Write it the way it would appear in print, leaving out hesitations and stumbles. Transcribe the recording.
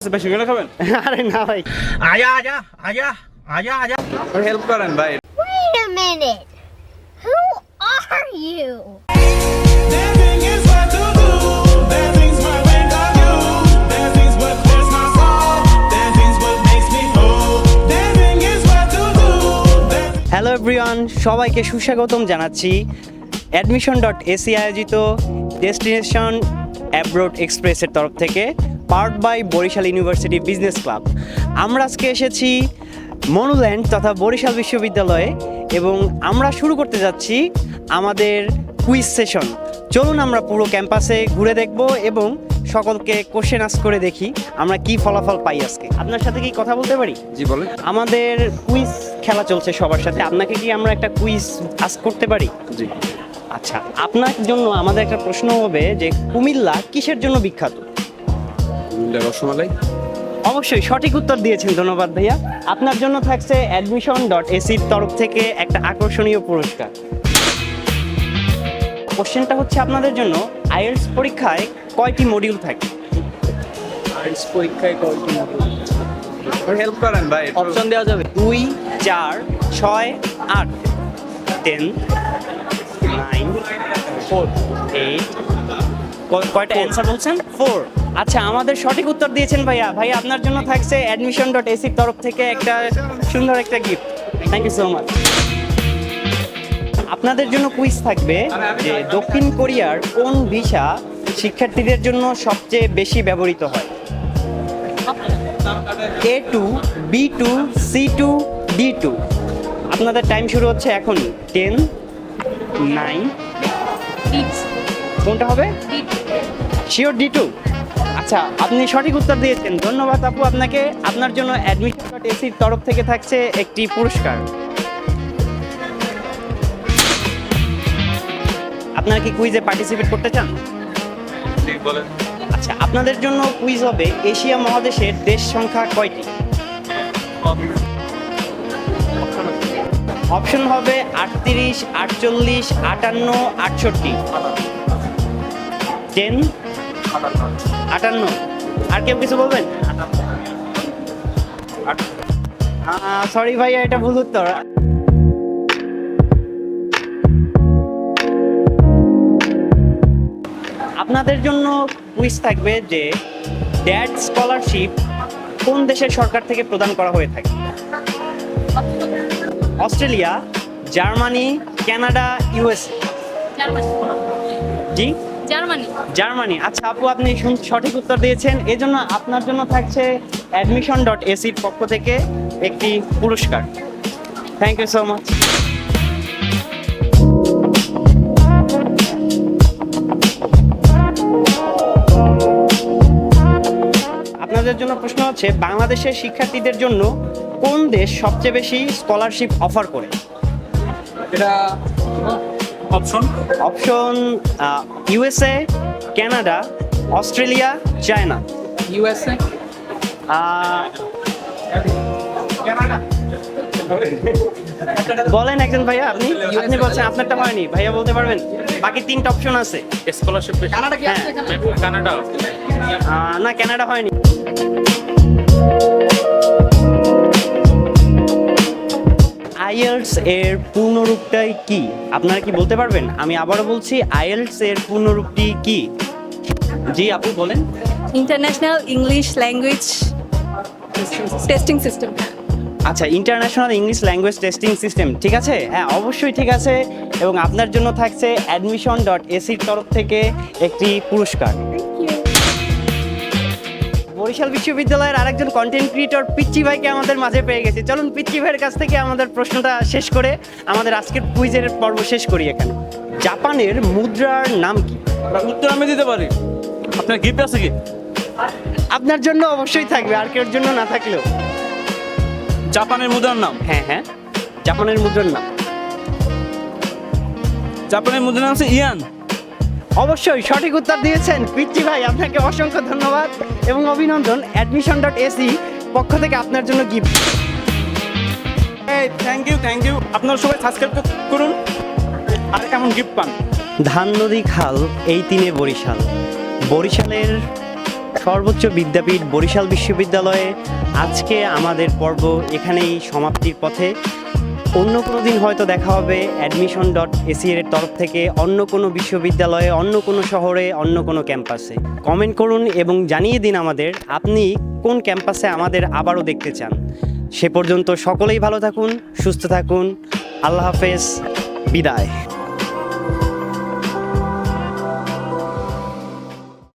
বেশি করে খাবেন? আরে না ভাই, आजा आजा आजा आजा आजा হেল্প করেন ভাই। Wait a minute. Who are you? There thing is what to do. There things what make I do. There things what clears my soul. There things what makes me whole. There thing is what to do. Hello everyone, সবাইকে সুস্বাগতম জানাচ্ছি admission.ac আয়োজিত destination abroad এক্সপ্রেসের তরফ থেকে, powered by Barishal university business club. আমরা আজকে এসেছি মনুল্যান্ড তথা বরিশাল বিশ্ববিদ্যালয়ে এবং আমরা শুরু করতে যাচ্ছি আমাদের কুইজ সেশন। চলুন আমরা পুরো ক্যাম্পাসে ঘুরে দেখব এবং সকলকে কোশ্চেন আস্ক করে দেখি আমরা কি ফলাফল পাই আজকে। আপনার সাথে কি কথা বলতে পারি? জি বলেন। আমাদের কুইজ খেলা চলছে সবার সাথে, আপনাকে কি আমরা একটা কুইজ আস্ক করতে পারি? জি। আচ্ছা, আপনার জন্য আমাদের একটা প্রশ্ন হবে যে কুমিল্লা কিসের জন্য বিখ্যাত? রসমালাই। অবশ্যই সঠিক উত্তর দিয়েছেন, ধন্যবাদ ভাইয়া। আপনার জন্য থাকছে admission.ac-র তরফ থেকে একটা আকর্ষণীয় পুরস্কার। কোশ্চেনটা হচ্ছে আপনাদের জন্য, আইএলটিএস পরীক্ষায় কয়টি মডিউল থাকে? আইএলটিএস পরীক্ষায় কয়টি মডিউল? হেল্প করেন ভাই। অপশন দেওয়া যাবে 2, 4, 6, 8, 10, 9, 4, 8। কয়টা অ্যান্সার বলছেন? 4। আচ্ছা, আমাদের সঠিক উত্তর দিয়েছেন ভাইয়া। ভাইয়া আপনার জন্য থাকছে admission.ac-র তরফ থেকে একটা সুন্দর একটা gift. Thank you so much. আপনাদের জন্য কুইজ থাকবে যে দক্ষিণ কোরিয়ার কোন ভিসা শিক্ষার্থীদের জন্য সবচেয়ে বেশি ব্যবহৃত হয়? A2, B2, C2, D2। আপনাদের টাইম শুরু হচ্ছে এখনই। 10, 9, কোনটা হবে? Sure D2। আচ্ছা, আপনি সঠিক উত্তর দিয়েছেন, ধন্যবাদ আপু আপনাকে। আপনার জন্য admission.ac-র তরফ থেকে থাকছে একটি পুরস্কার। আপনারা কি কুইজে পার্টিসিপেট করতে চান? জি বলেন। আচ্ছা, আপনাদের জন্য কুইজ হবে এশিয়া মহাদেশের দেশ সংখ্যা কয়টি? অপশন হবে 38, 48, 58, 68। 10, 58। আর কেউ কিছু বলবেন? সরি ভাইয়া, এটা ভুল উত্তর। আপনাদের জন্য কুইজ থাকবে যে ড্যাড স্কলারশিপ কোন দেশের সরকার থেকে প্রদান করা হয়ে থাকে? Australia, Germany, Canada, USA. জি, জার্মানি। আচ্ছা আপু, আপনি সঠিক উত্তর দিয়েছেন, এজন্য আপনার জন্য থাকছে admission.ac-র পক্ষ থেকে একটি পুরস্কার। Thank you so much. আপনাদের জন্য প্রশ্ন হচ্ছে, বাংলাদেশের শিক্ষার্থীদের জন্য কোন দেশ সবচেয়ে বেশি স্কলারশিপ অফার করে? এটা option USA, Canada, Australia, China. USA, বলেন একজন ভাইয়া। আপনি বলছেন আপনারটা হয়নি, ভাইয়া বলতে পারবেন? বাকি 3টা অপশন আছে। স্কলারশিপ। কানাডা কি আছে? কানাডা। না, কানাডা হয়নি। আইএলটিএস এর পূর্ণরূপটাই কি আপনারা কি বলতে পারবেন? আমি আবারও বলছি, আইএলটিএস এর পূর্ণরূপটি কি? জি আপু বলেন। International English language testing system. আচ্ছা, international English language testing system, ঠিক আছে। হ্যাঁ, অবশ্যই ঠিক আছে। এবং আপনার জন্য থাকছে admission.ac-র তরফ থেকে একটি পুরস্কার। বরিশাল বিশ্ববিদ্যালয়ের আরেকজন কন্টেন্ট ক্রিয়েটর পিচ্চি ভাইকে আমাদের মাঝে পেয়ে গেছি। চলুন পিচ্চি ভাইয়ের কাছ থেকে আমাদের প্রশ্নটা শেষ করে আমাদের আজকের কুইজের পর্ব শেষ করি। এখানে জাপানের মুদ্রার নাম কি? উত্তর আমি দিতে পারি। আপনার গিফট আছে কি? আপনার জন্য অবশ্যই থাকবে, আর কেউর জন্য না থাকলেও। জাপানের মুদ্রার নাম? হ্যাঁ, জাপানের মুদ্রার নাম। জাপানের মুদ্রার নাম হচ্ছে ইয়ান। অবশ্যই সঠিক উত্তর দিয়েছেন পিচ্চি ভাই, আপনাকে অসংখ্য ধন্যবাদ এবং অভিনন্দন। admission.ac পক্ষ থেকে আপনার জন্য গিফট। Thank you. আপনারা সবাই সাবস্ক্রাইব করুন আর এমন গিফট পান। ধান নদী খাল এই তিনে বরিশাল, বরিশালের সর্বোচ্চ বিদ্যাপীঠ বরিশাল বিশ্ববিদ্যালয়ে আজকে আমাদের পর্ব এখানেই সমাপ্তির পথে। অন্য কোনো দিন হয়তো দেখা হবে admission.ac এর তরফ থেকে অন্য কোনো বিশ্ববিদ্যালয়ে, অন্য কোনো শহরে, অন্য কোনো ক্যাম্পাসে। কমেন্ট করুন এবং জানিয়ে দিন আমাদের আপনি কোন ক্যাম্পাসে আমাদের আবারও দেখতে চান। সে পর্যন্ত সকলেই ভালো থাকুন, সুস্থ থাকুন। আল্লাহ হাফেজ, বিদায়।